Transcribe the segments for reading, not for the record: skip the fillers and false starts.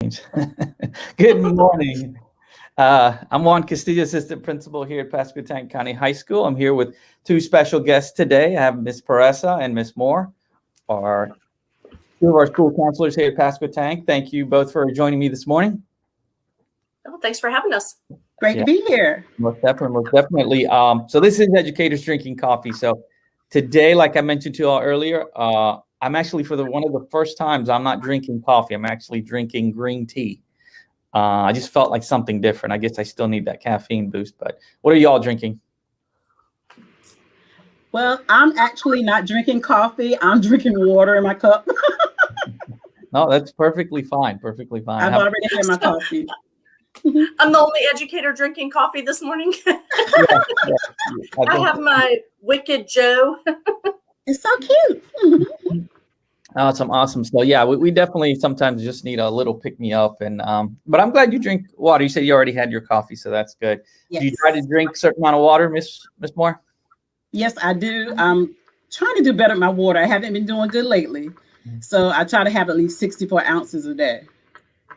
Good morning. I'm Juan Castillo, Assistant Principal here at Pasquotank County High School. I'm here with two special guests today. I have Miss Pureza and Miss Moore, are two of our school counselors here at Pasquotank. Thank you both for joining me this morning. Oh, thanks for having us. Great to be here. Most definitely. So this is Educators Drinking Coffee. So today, like I mentioned to you all earlier, I'm actually one of the first times I'm not drinking coffee. I'm actually drinking green tea. I just felt like something different. I guess I still need that caffeine boost, but what are y'all drinking? Well, I'm actually not drinking coffee. I'm drinking water in my cup. No, that's perfectly fine. Perfectly fine. I've already had my coffee. I'm the only educator drinking coffee this morning. I have my Wicked Joe. It's so cute. Awesome. So yeah, we definitely sometimes just need a little pick me up, and but I'm glad you drink water. You said you already had your coffee, so that's good. Yes. Do you try to drink a certain amount of water, Miss Moore? Yes, I do. I'm trying to do better with my water. I haven't been doing good lately. So I try to have at least 64 ounces a day.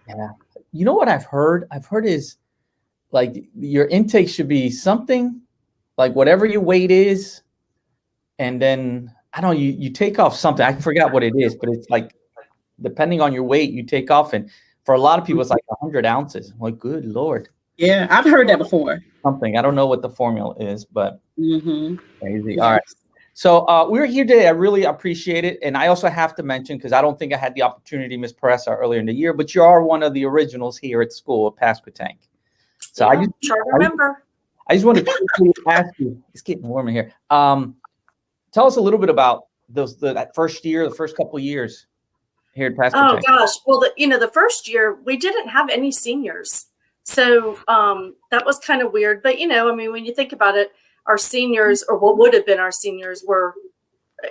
Yeah. You know what I've heard? I've heard is like your intake should be something like whatever your weight is, and then I don't know, you take off something. I forgot what it is, but it's like depending on your weight, you take off. And for a lot of people, it's like 100 ounces. I'm like, good Lord. Yeah, I've heard that before. Something. I don't know what the formula is, but crazy. Yes. All right. So we're here today. I really appreciate it. And I also have to mention, because I don't think I had the opportunity, Ms. Pureza, earlier in the year, but you are one of the originals here at school at Pasquotank. So yeah, I just want to quickly ask you, it's getting warmer here. Tell us a little bit about that first year, the first couple of years here at Pasquotank. Oh gosh. Well, the first year we didn't have any seniors. So that was kind of weird. But, when you think about it, our seniors, or what would have been our seniors, were,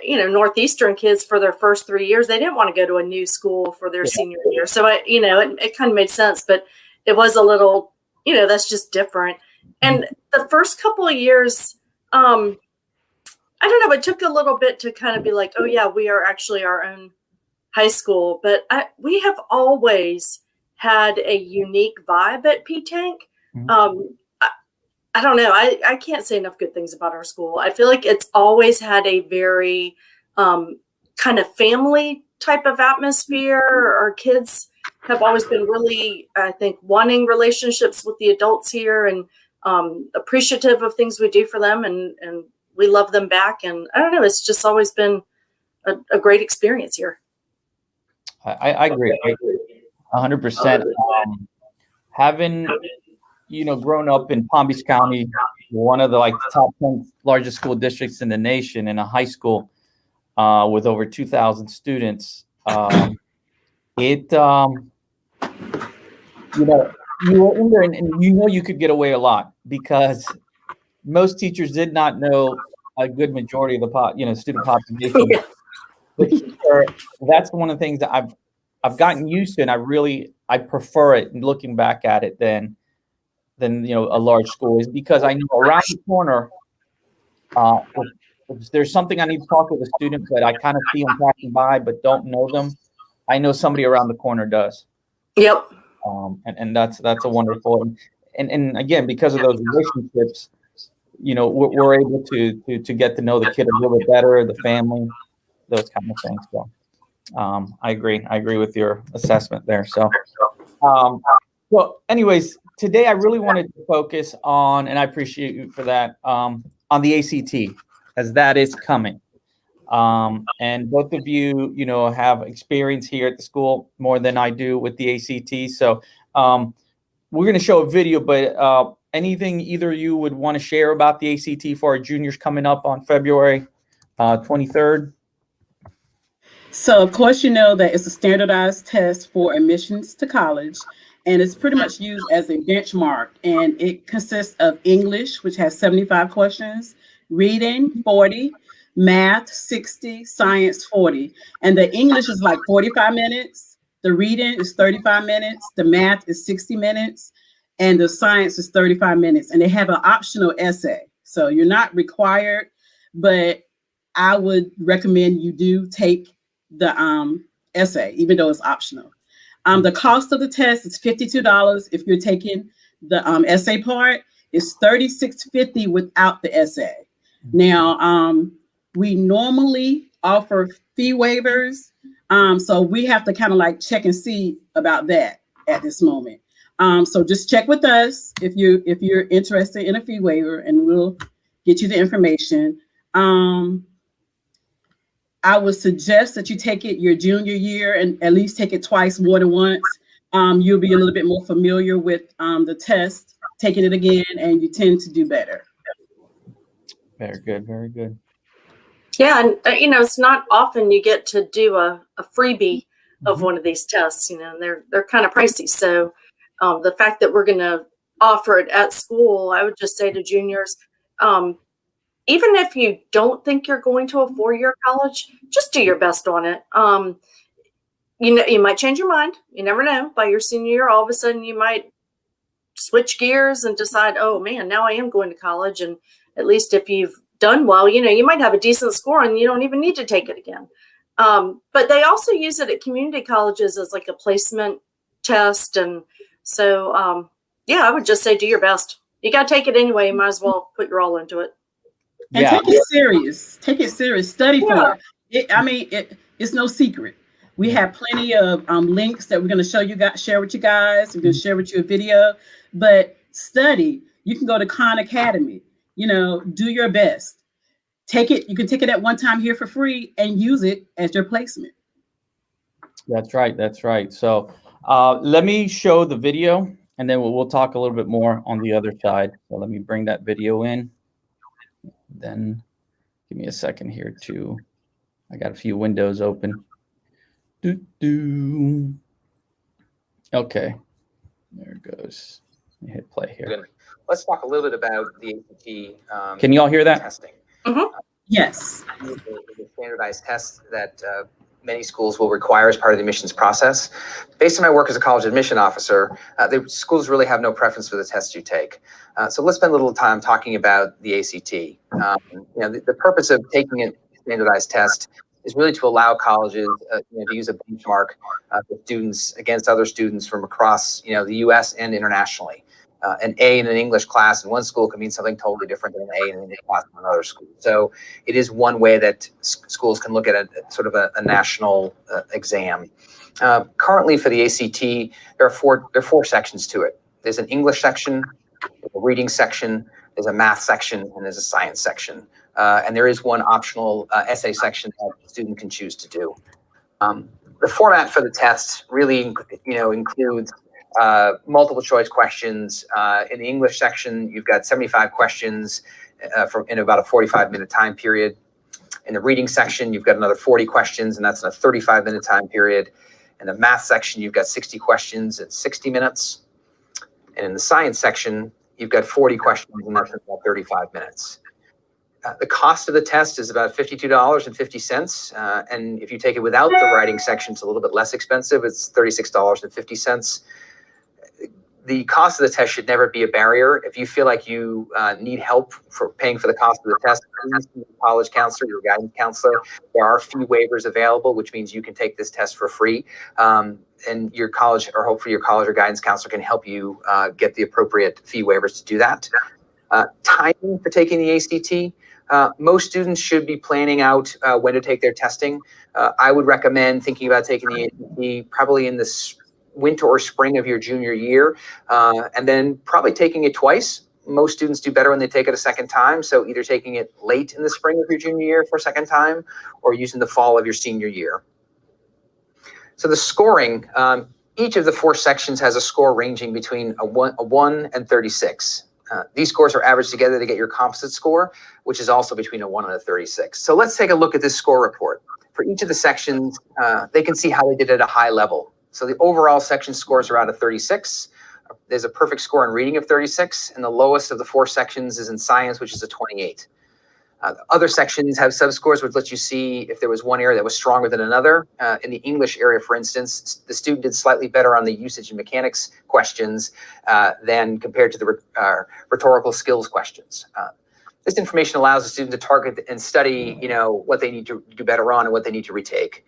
Northeastern kids for their first 3 years. They didn't want to go to a new school for their senior year. So, it kind of made sense. But it was a little, that's just different. And the first couple of years, I don't know, it took a little bit to kind of be like, oh, yeah, we are actually our own high school. But we have always had a unique vibe at P-Tank. I don't know. I can't say enough good things about our school. I feel like it's always had a very kind of family type of atmosphere. Our kids have always been really, I think, wanting relationships with the adults here and appreciative of things we do for them. And we love them back. And I don't know, it's just always been a great experience here. I agree. 100%. Having, grown up in Palm Beach County, one of the top 10 largest school districts in the nation, in a high school with over 2,000 students, you were in there and you could get away a lot because most teachers did not know a good majority of the student population. Yeah. But here, that's one of the things that I've gotten used to, and I prefer it looking back at it than a large school, is because I know around the corner, if there's something I need to talk with a student, but I kind of see them passing by but don't know them, I know somebody around the corner does. Yep. And that's a wonderful, and again, because of those relationships, we're able to get to know the kid a little bit better, the family, those kind of things. So I agree with your assessment there. So well, anyways, today I really wanted to focus on, and I appreciate you for that, on the ACT, as that is coming. And both of you, have experience here at the school more than I do with the ACT. So we're going to show a video, but anything either of you would want to share about the ACT for our juniors coming up on February 23rd? So, of course, that it's a standardized test for admissions to college, and it's pretty much used as a benchmark. And it consists of English, which has 75 questions, reading 40, math 60, science 40. And the English is like 45 minutes. The reading is 35 minutes. The math is 60 minutes. And the science is 35 minutes. And they have an optional essay. So you're not required, but I would recommend you do take the essay, even though it's optional. The cost of the test is $52 if you're taking the essay part. It's $36.50 without the essay. Now, we normally offer fee waivers, so we have to kind of like check and see about that at this moment. So just check with us if you're interested in a fee waiver, and we'll get you the information. I would suggest that you take it your junior year and at least take it twice, more than once. You'll be a little bit more familiar with the test, taking it again, and you tend to do better. Very good. Very good. Yeah, and it's not often you get to do a freebie of one of these tests, and they're kind of pricey. So the fact that we're going to offer it at school, I would just say to juniors, even if you don't think you're going to a 4-year college, just do your best on it. You might change your mind. You never know. By your senior year, all of a sudden you might switch gears and decide, oh man, now I am going to college. And at least if you've done well, you might have a decent score and you don't even need to take it again. But they also use it at community colleges as like a placement test. And so, I would just say do your best. You got to take it anyway. You might as well put your all into it. And take it serious. Take it serious. Study for it. It's no secret. We have plenty of links that we're going to share with you guys. We're going to share with you a video. But study. You can go to Khan Academy. Do your best. Take it. You can take it at one time here for free and use it as your placement. That's right. That's right. So let me show the video, and then we'll talk a little bit more on the other side. So let me bring that video in. Then give me a second here too. I got a few windows open. Okay, there it goes. Let me hit play here. Let's talk a little bit about the ACT. Can you all hear that? Testing. Yes. The standardized test that many schools will require as part of the admissions process. Based on my work as a college admission officer, the schools really have no preference for the test you take. So let's spend a little time talking about the ACT. The purpose of taking a standardized test is really to allow colleges to use a benchmark for students against other students from across the U.S. and internationally. An A in an English class in one school can mean something totally different than an A in an English class in another school. So it is one way that schools can look at a sort of a national exam. Currently for the ACT, there are four sections to it. There's an English section, a reading section, there's a math section, and there's a science section. And there is one optional essay section that the student can choose to do. The format for the test really, includes multiple choice questions. In the English section, you've got 75 questions in about a 45-minute time period. In the reading section, you've got another 40 questions, and that's in a 35-minute time period. In the math section, you've got 60 questions at 60 minutes. And in the science section, you've got 40 questions, and that's in about 35 minutes. The cost of the test is about $52.50. And if you take it without the writing section, it's a little bit less expensive. It's $36.50. The cost of the test should never be a barrier. If you feel like you need help for paying for the cost of the test, please see your college counselor, your guidance counselor. There are fee waivers available, which means you can take this test for free. And your college, or hopefully your college or guidance counselor, can help you get the appropriate fee waivers to do that. Timing for taking the ACT. Most students should be planning out when to take their testing. I would recommend thinking about taking the ACT probably in this winter or spring of your junior year, and then probably taking it twice. Most students do better when they take it a second time. So either taking it late in the spring of your junior year for a second time, or using the fall of your senior year. So the scoring, each of the four sections has a score ranging between a 1 and 36. These scores are averaged together to get your composite score, which is also between a 1 and a 36. So let's take a look at this score report. For each of the sections, they can see how they did at a high level. So the overall section scores are out of 36. There's a perfect score in reading of 36, and the lowest of the four sections is in science, which is a 28. Other sections have subscores, which let you see if there was one area that was stronger than another. In the English area, for instance, the student did slightly better on the usage and mechanics questions than compared to the rhetorical skills questions. This information allows the student to target and study, what they need to do better on and what they need to retake.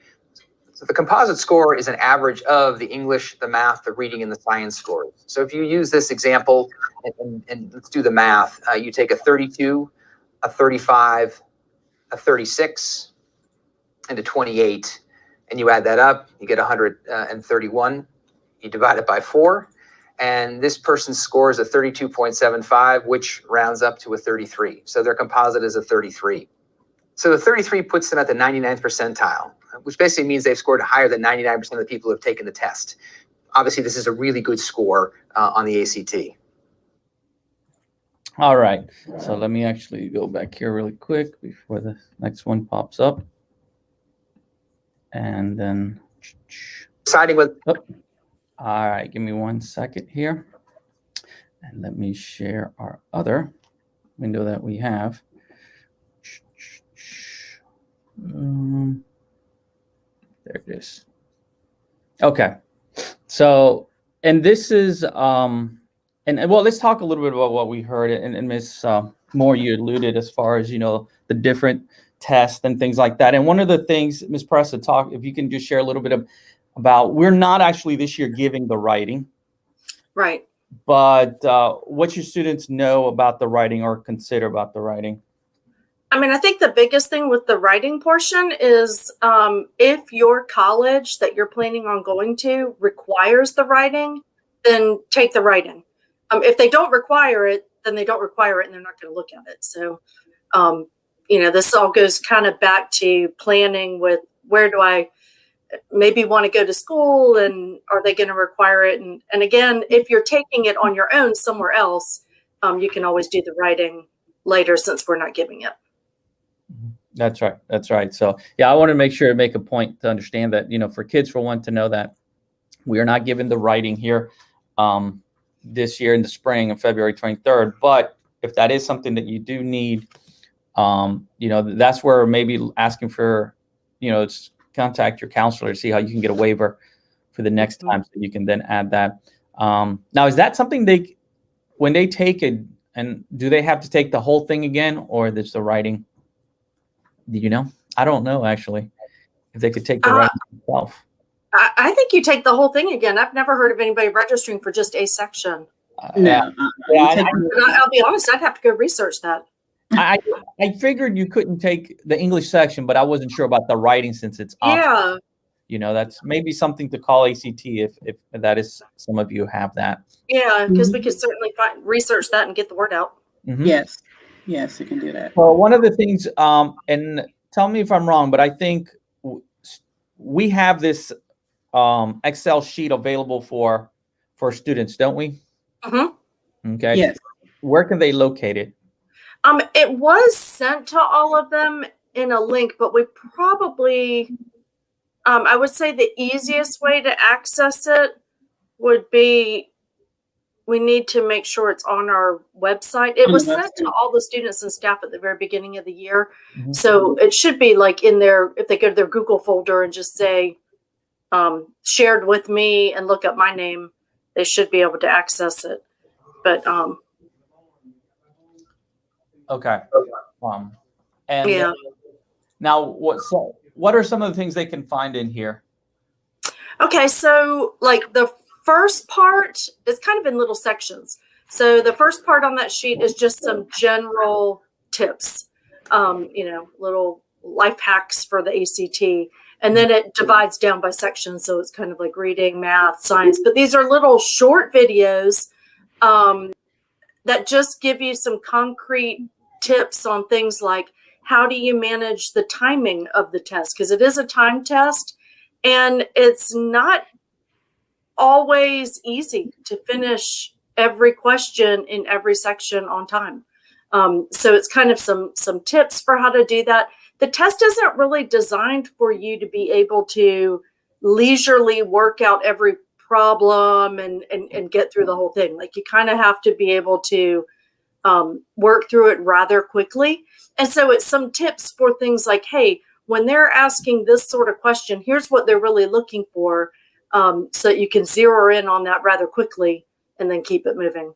So the composite score is an average of the English, the math, the reading, and the science scores. So if you use this example, and let's do the math, you take a 32, a 35, a 36, and a 28, and you add that up, you get 131. You divide it by 4, and this person's score is a 32.75, which rounds up to a 33. So their composite is a 33. So the 33 puts them at the 99th percentile, which basically means they've scored higher than 99% of the people who have taken the test. Obviously, this is a really good score on the ACT. All right. So let me actually go back here really quick before the next one pops up. And then. Deciding with. Oh. All right. Give me 1 second here. And let me share our other window that we have. There it is. Okay. So, and this is, and well, let's talk a little bit about what we heard. And Ms. Moore, you alluded as far as, the different tests and things like that. And one of the things, Ms. Pureza, if you can just share a little bit about, we're not actually this year giving the writing. Right. But what your students know about the writing or consider about the writing? I mean, I think the biggest thing with the writing portion is if your college that you're planning on going to requires the writing, then take the writing. If they don't require it, then they don't require it and they're not going to look at it. So, this all goes kind of back to planning with where do I maybe want to go to school and are they going to require it? And again, if you're taking it on your own somewhere else, you can always do the writing later since we're not giving it. That's right. That's right. So, yeah, I want to make sure to make a point to understand that, for kids, for one, to know that we are not giving the writing here this year in the spring of February 23rd. But if that is something that you do need, that's where maybe asking for, contact your counselor to see how you can get a waiver for the next time so you can then add that. Now, is that something when they take it, and do they have to take the whole thing again, or there's the writing? Do you know? I don't know, actually, if they could take the writing themselves. I think you take the whole thing again. I've never heard of anybody registering for just a section. No. I'll be honest, I'd have to go research that. I figured you couldn't take the English section, but I wasn't sure about the writing since it's optional. Yeah. That's maybe something to call ACT if that is, some of you have that. Yeah, because we could certainly research that and get the word out. Mm-hmm. Yes, you can do that. Well, one of the things, and tell me if I'm wrong, but I think we have this Excel sheet available for students, don't we? Mm-hmm. Okay. Yes. Where can they locate it? It was sent to all of them in a link, but we probably, I would say the easiest way to access it would be, we need to make sure it's on our website. It was sent to all the students and staff at the very beginning of the year. Mm-hmm. So it should be like in there, if they go to their Google folder and just say, shared with me and look up my name, they should be able to access it. But, okay. And yeah. Now what are some of the things they can find in here? Okay. So like the first part is kind of in little sections. So the first part on that sheet is just some general tips, little life hacks for the ACT. And then it divides down by sections. So it's kind of like reading, math, science. But these are little short videos that just give you some concrete tips on things like how do you manage the timing of the test? Because it is a time test and it's not always easy to finish every question in every section on time. So it's kind of some tips for how to do that. The test isn't really designed for you to be able to leisurely work out every problem and get through the whole thing. Like you kind of have to be able to work through it rather quickly. And so it's some tips for things like, hey, when they're asking this sort of question, here's what they're really looking for. So you can zero in on that rather quickly and then keep it moving.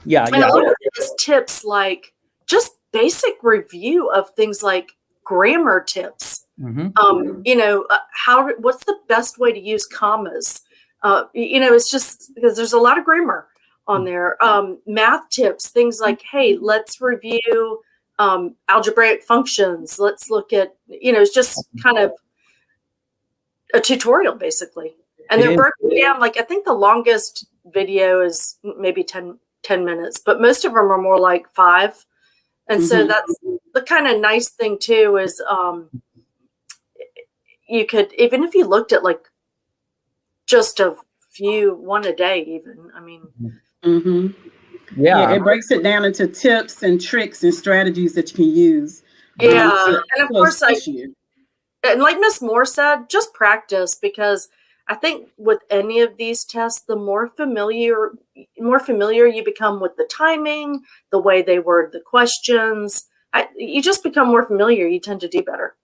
Yeah. And a lot of these tips, like just basic review of things like grammar tips. What's the best way to use commas? It's just because there's a lot of grammar on there. Math tips, things like, hey, let's review algebraic functions. Let's look at, it's just kind of a tutorial basically. And they're broken down. Like, I think the longest video is maybe 10 minutes, but most of them are more like 5. And so that's the kind of nice thing too, is you could, even if you looked at like just one a day, even, I mean. Yeah, it breaks it down into tips and tricks and strategies that you can use. And of course, and like Miss Moore said, just practice, because I think with any of these tests, the more familiar you become with the timing, the way they word the questions, you just become more familiar. You tend to do better.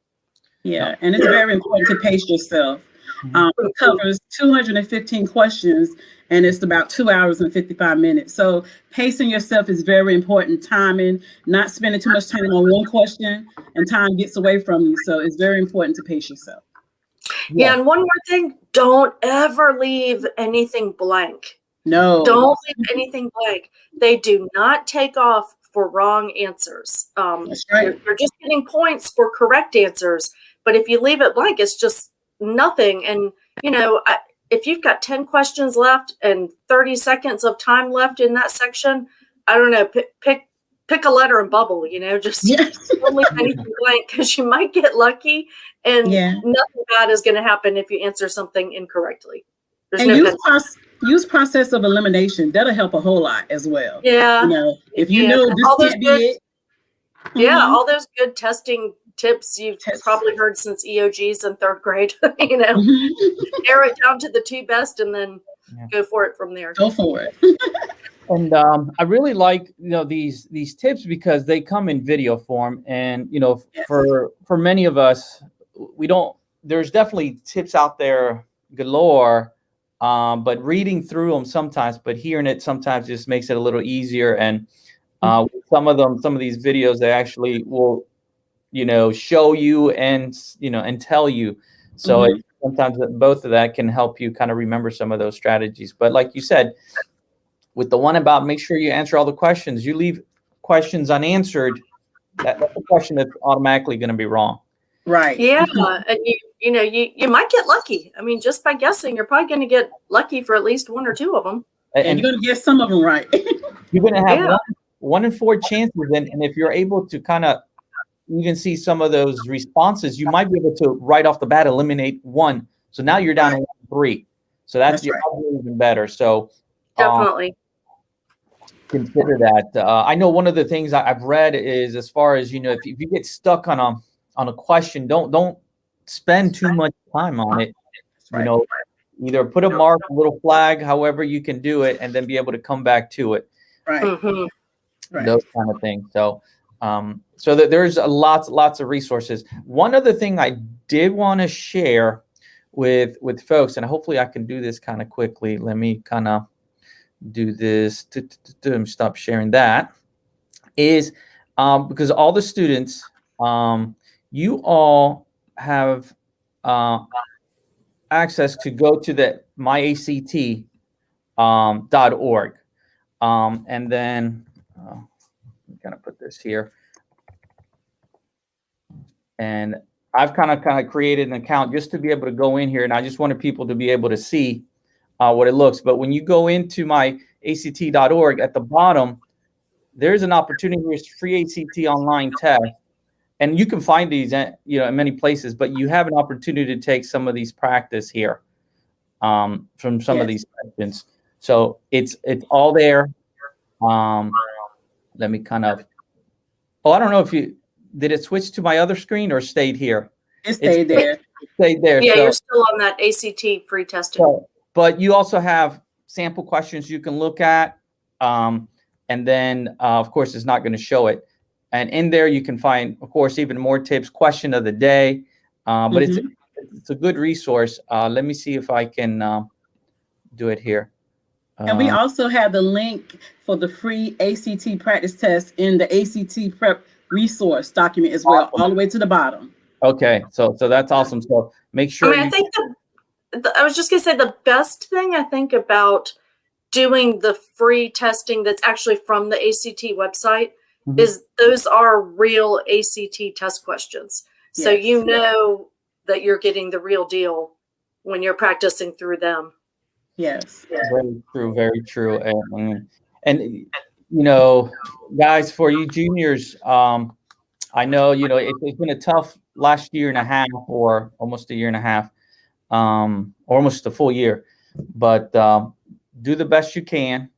Yeah, and it's very important to pace yourself. It covers 215 questions, and it's about 2 hours and 55 minutes. So pacing yourself is very important. Timing, not spending too much time on one question, and time gets away from you. So it's very important to pace yourself. Yeah, and one more thing, don't ever leave anything blank. No. Don't leave anything blank. They do not take off for wrong answers. That's right. You're just getting points for correct answers. But if you leave it blank, it's just nothing. And, if you've got 10 questions left and 30 seconds of time left in that section, I don't know, pick a letter and bubble, just don't leave anything blank, because you might get lucky and nothing bad is going to happen if you answer something incorrectly. There's use process of elimination. That'll help a whole lot as well. Yeah. If you know this can't be it. Yeah, all those good testing tips you've probably heard since EOGs in 3rd grade. Narrow it down to the 2 best and then go for it from there. Go for it. And I really like these tips because they come in video form, and for many of us, there's definitely tips out there galore, but reading through them sometimes, but hearing it sometimes just makes it a little easier. And some of these videos, they actually will show you and tell you. So sometimes both of that can help you kind of remember some of those strategies. But like you said, with the one about make sure you answer all the questions, you leave questions unanswered, that's a question that's automatically going to be wrong. Right. Yeah. And you might get lucky. I mean, just by guessing, you're probably going to get lucky for at least 1 or 2 of them. And you're going to get some of them right. You're going to have 1 in 4 chances. And if you're able to kind of even see some of those responses, you might be able to right off the bat eliminate 1. So now you're down to 3. So that's even better. So definitely consider that. I know one of the things I've read is, as far as if you get stuck on a question, don't spend too much time on it. Either put a mark, a little flag, however you can do it, and then be able to come back to it. Right. Those kind of things. So so that there's lots of resources. One other thing I did want to share with folks, and hopefully I can do this kind of quickly. Let me kind of do this to stop sharing that, is because all the students, you all have access to go to the myact.org, and then I'm gonna put this here, and I've kind of created an account just to be able to go in here, and I just wanted people to be able to see what it looks. But when you go into myact.org, at the bottom, there's an opportunity. There's free ACT online test, and you can find these in many places. But you have an opportunity to take some of these practice here from some of these questions. So it's all there. Let me kind of. Oh, I don't know if did it switch to my other screen or stayed here. It stayed there. It stayed there. Yeah, so, you're still on that ACT free testing. But you also have sample questions you can look at. And then, of course, it's not going to show it. And in there, you can find, of course, even more tips, question of the day. But it's a good resource. Let me see if I can do it here. And we also have the link for the free ACT practice test in the ACT prep resource document as well, all the way to the bottom. Okay, so that's awesome. So make sure. I mean, I think I was just gonna say the best thing I think about doing the free testing that's actually from the ACT website is those are real ACT test questions. So Yes. you know that you're getting the real deal when you're practicing through them. Yes. Very true, very true. And you know, guys, for you juniors, I know, you know, it's been a tough last year and a half, or almost a year and a half, or almost a full year. But do the best you can,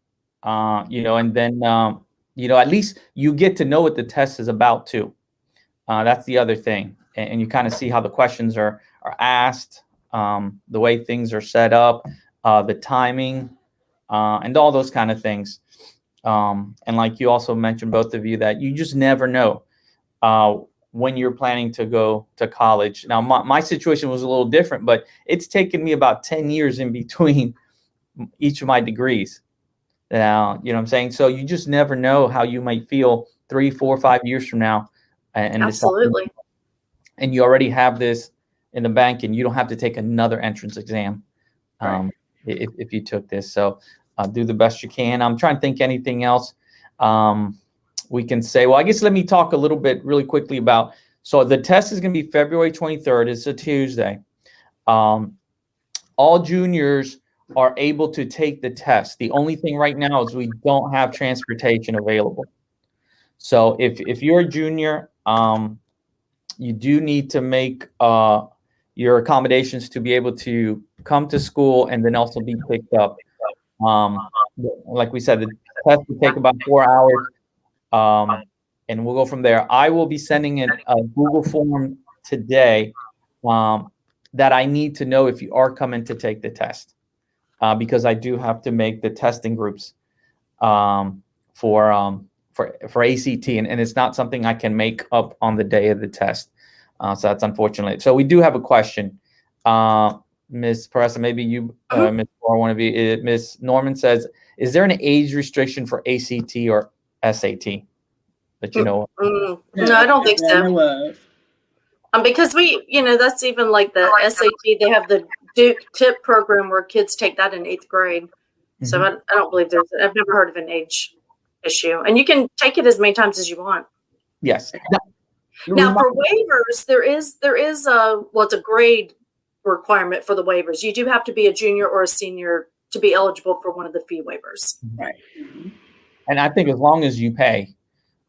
you know, and then you know, at least you get to know what the test is about too. That's the other thing, and you kind of see how the questions are asked, the way things are set up, the timing, and all those kind of things. And like you also mentioned, both of you, that you just never know when you're planning to go to college. Now, my situation was a little different, but it's taken me about 10 years in between each of my degrees. Now, you know what I'm saying? So you just never know how you might feel 3, 4, 5 years from now. And Absolutely. and you already have this in the bank, and you don't have to take another entrance exam if you took this. So do the best you can. I'm trying to think anything else we can say. Well, I guess let me talk a little bit really quickly about, so the test is going to be February 23rd. It's a Tuesday. All juniors are able to take the test. The only thing right now is we don't have transportation available. So if you're a junior, you do need to make your accommodations to be able to come to school and then also be picked up. Like we said, the test will take about 4 hours, and we'll go from there. I will be sending a Google form today that I need to know if you are coming to take the test, because I do have to make the testing groups for ACT, and it's not something I can make up on the day of the test. So that's unfortunate. So we do have a question. Ms. Pureza, maybe you, Ms. or one of you, Ms. Norman says, is there an age restriction for ACT or SAT that you know? No, I don't think so. Because that's even like the SAT, they have the Duke TIP program where kids take that in 8th grade. So I don't believe I've never heard of an age issue, and you can take it as many times as you want. Yes. Now for waivers, there is it's a grade requirement for the waivers. You do have to be a junior or a senior to be eligible for one of the fee waivers. Right. And I think as long as you pay,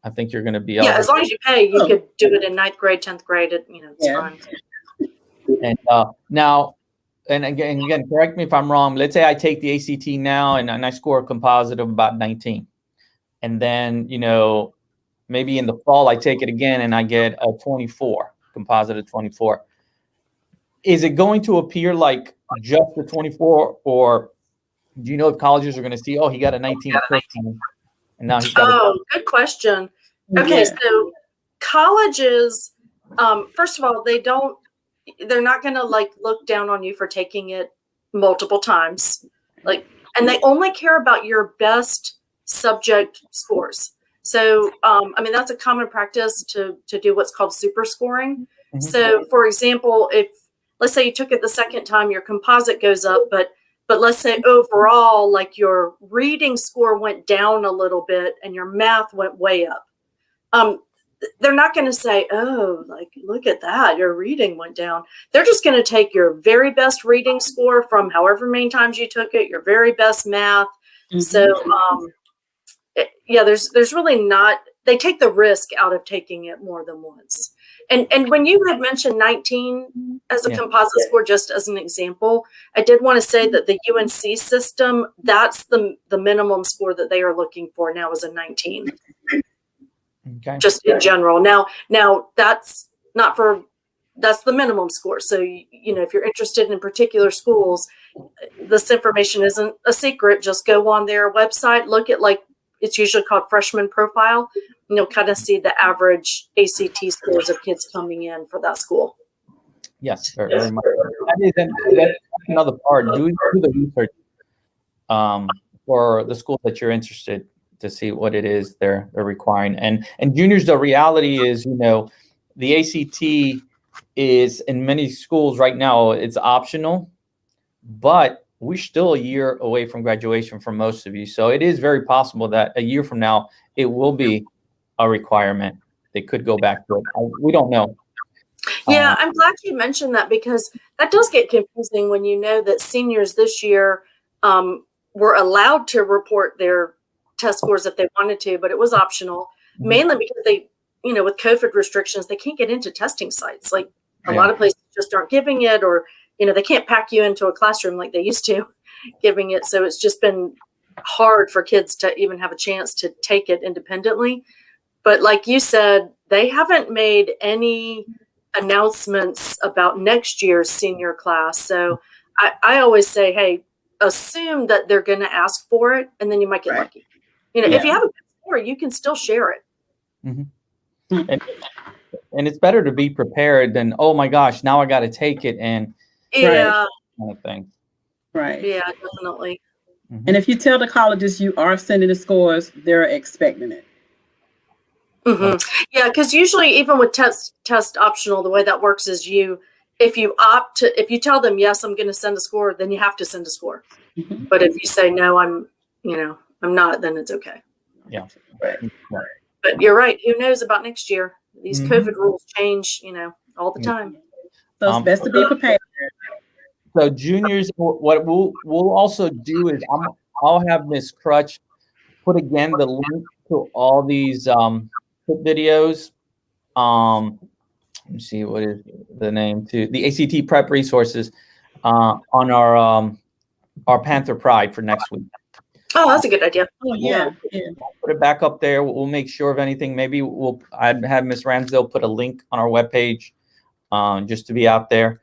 I think you're going to be eligible. Yeah, as long as you pay, you could do it in 9th grade, 10th grade. It's fine. And now, and again, correct me if I'm wrong. Let's say I take the ACT now and I score a composite of about 19. And then, maybe in the fall I take it again and I get a 24, composite of 24. Is it going to appear like just the 24, or do you know if colleges are going to see, oh, he got a 19 and now he's got good question. Okay, so colleges, first of all, they're not going to look down on you for taking it multiple times, and they only care about your best subject scores. So, that's a common practice to do what's called super scoring. Mm-hmm. So, for example, let's say you took it the second time, your composite goes up, but let's say overall, your reading score went down a little bit and your math went way up. They're not going to say, oh, look at that, your reading went down. They're just going to take your very best reading score from however many times you took it, your very best math. Mm-hmm. So, there's really not, they take the risk out of taking it more than once. And when you had mentioned 19 as a composite score, just as an example, I did want to say that the UNC system, that's the minimum score that they are looking for now is a 19. Okay. Just in general. Now that's the minimum score. So, if you're interested in particular schools, this information isn't a secret. Just go on their website, look at it's usually called freshman profile, and you'll kind of see the average ACT scores of kids coming in for that school. Yes, very much. That's another part. Do the research for the school that you're interested to see what it is they're requiring. And juniors, the reality is, the ACT is in many schools right now, it's optional, but we're still a year away from graduation for most of you. So it is very possible that a year from now, it will be a requirement. They could go back to it. We don't know. Yeah, I'm glad you mentioned that, because that does get confusing when you know that seniors this year were allowed to report their test scores if they wanted to, but it was optional, mainly because they, with COVID restrictions, they can't get into testing sites. Like a lot of places just aren't giving it, or, they can't pack you into a classroom like they used to giving it. So it's just been hard for kids to even have a chance to take it independently. But like you said, they haven't made any announcements about next year's senior class. So I always say, hey, assume that they're going to ask for it, and then you might get lucky. If you have a good score, you can still share it. And it's better to be prepared than, oh my gosh, now I got to take it, and kind of thing. Right. Yeah, definitely. And if you tell the colleges you are sending the scores, they're expecting it. Yeah, because usually even with test optional, the way that works is if you tell them, yes, I'm going to send a score, then you have to send a score. But if you say, no, I'm not, then it's okay. Yeah. But you're right. Who knows about next year? These COVID rules change, all the time. So it's best to be prepared. So juniors, what we'll also do is I'll have Miss Crutch put again the link to all these videos. Let me see, what is the name, to the ACT prep resources on our Panther Pride for next week. Oh, that's a good idea. Oh yeah. I'll put it back up there. We'll make sure of anything. Maybe I'd have Miss Ramsdale put a link on our webpage just to be out there.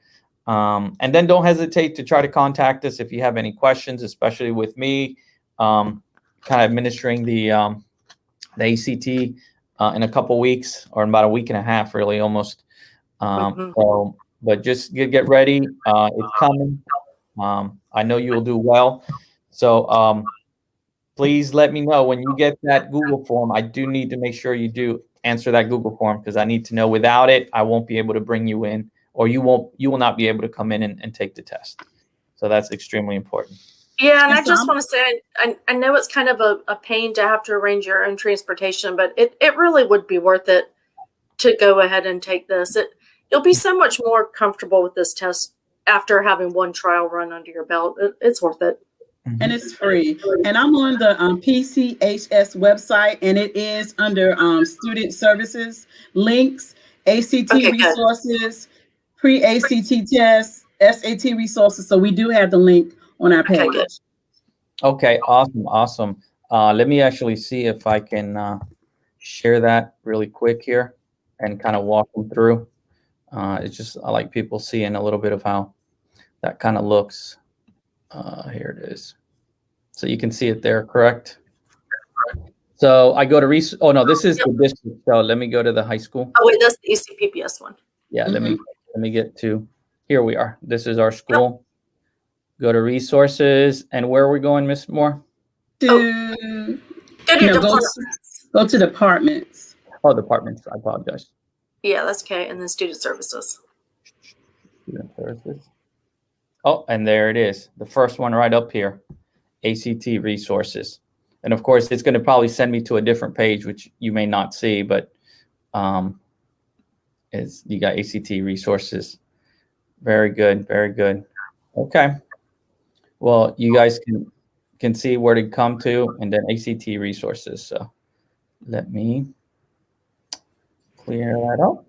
And then don't hesitate to try to contact us if you have any questions, especially with me kind of administering the ACT in a couple weeks, or in about a week and a half, really, almost. So, but just get ready. It's coming. I know you'll do well. So please let me know when you get that Google form. I do need to make sure you do answer that Google form, because I need to know. Without it, I won't be able to bring you in, or you will not be able to come in and take the test. So that's extremely important. Yeah, and I just want to say, I know it's kind of a pain to have to arrange your own transportation, but it really would be worth it to go ahead and take this. You'll be so much more comfortable with this test after having one trial run under your belt. It's worth it. And it's free. And I'm on the PCHS website, and it is under student services, links, ACT resources, pre-ACT tests, SAT resources. So we do have the link on our page. Okay, awesome. Let me actually see if I can share that really quick here and kind of walk them through. It's just, I like people seeing a little bit of how that kind of looks. Here it is. So you can see it there, correct? So I go to oh no, this is the district. So let me go to the high school. Oh wait, that's the ECPPS one. Yeah, let me get to, here we are. This is our school. Go to resources, and where are we going, Miss Moore? Go to departments. Oh, departments. I apologize. Yeah, that's okay. And then student services. Student services. Oh, and there it is. The first one right up here, ACT resources. And of course, it's going to probably send me to a different page, which you may not see, but you got ACT resources. Very good. Very good. Okay. Well, you guys can see where to come to, and then ACT resources. So let me clear that up.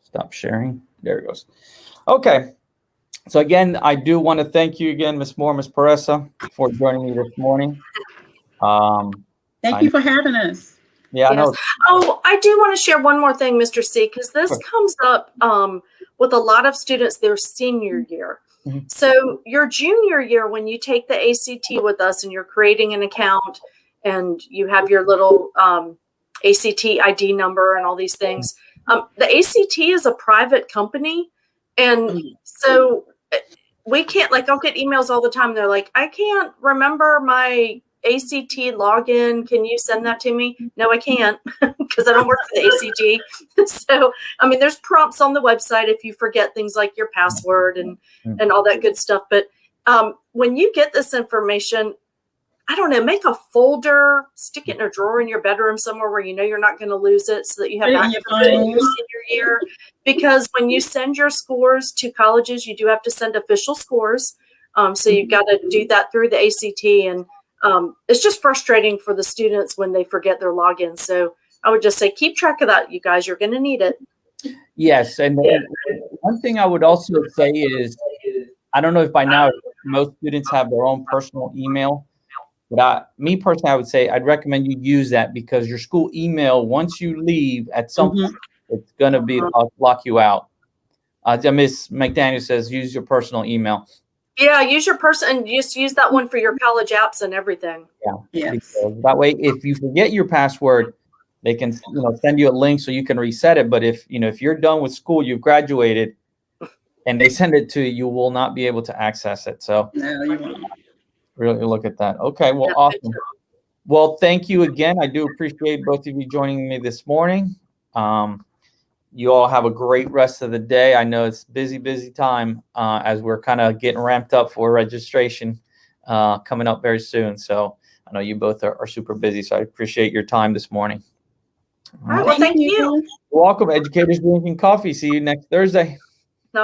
Stop sharing. There it goes. Okay. So again, I do want to thank you again, Ms. Moore, Ms. Pureza, for joining me this morning. Thank you for having us. Yeah, yes. I know. Oh, I do want to share one more thing, Mr. C, because this comes up with a lot of students their senior year. So your junior year, when you take the ACT with us and you're creating an account and you have your little ACT ID number and all these things, the ACT is a private company. And so we can't, like, I'll get emails all the time. They're like, I can't remember my ACT login. Can you send that to me? No, I can't because I don't work for the ACT. So, I mean, there's prompts on the website if you forget things like your password and all that good stuff. But when you get this information, I don't know, make a folder, stick it in a drawer in your bedroom somewhere where you know you're not going to lose it so that you have access to it in your senior year. Because when you send your scores to colleges, you do have to send official scores. So you've got to do that through the ACT. And it's just frustrating for the students when they forget their login. So I would just say keep track of that, you guys. You're going to need it. Yes. And one thing I would also say is, I don't know if by now most students have their own personal email. But me personally, I would say I'd recommend you use that because your school email, once you leave at some point, it's going to be lock you out. Ms. McDaniel says use your personal email. Yeah, use your and just use that one for your college apps and everything. Yeah. That way, if you forget your password, they can send you a link so you can reset it. But if you're done with school, you've graduated, and they send it to you, you will not be able to access it. So No, you won't. Really look at that. Okay, well, awesome. Well, thank you again. I do appreciate both of you joining me this morning. You all have a great rest of the day. I know it's busy time as we're kind of getting ramped up for registration coming up very soon. So I know you both are super busy, so I appreciate your time this morning. All right, well, thank you. You're welcome. Educators Drinking Coffee. See you next Thursday. Bye.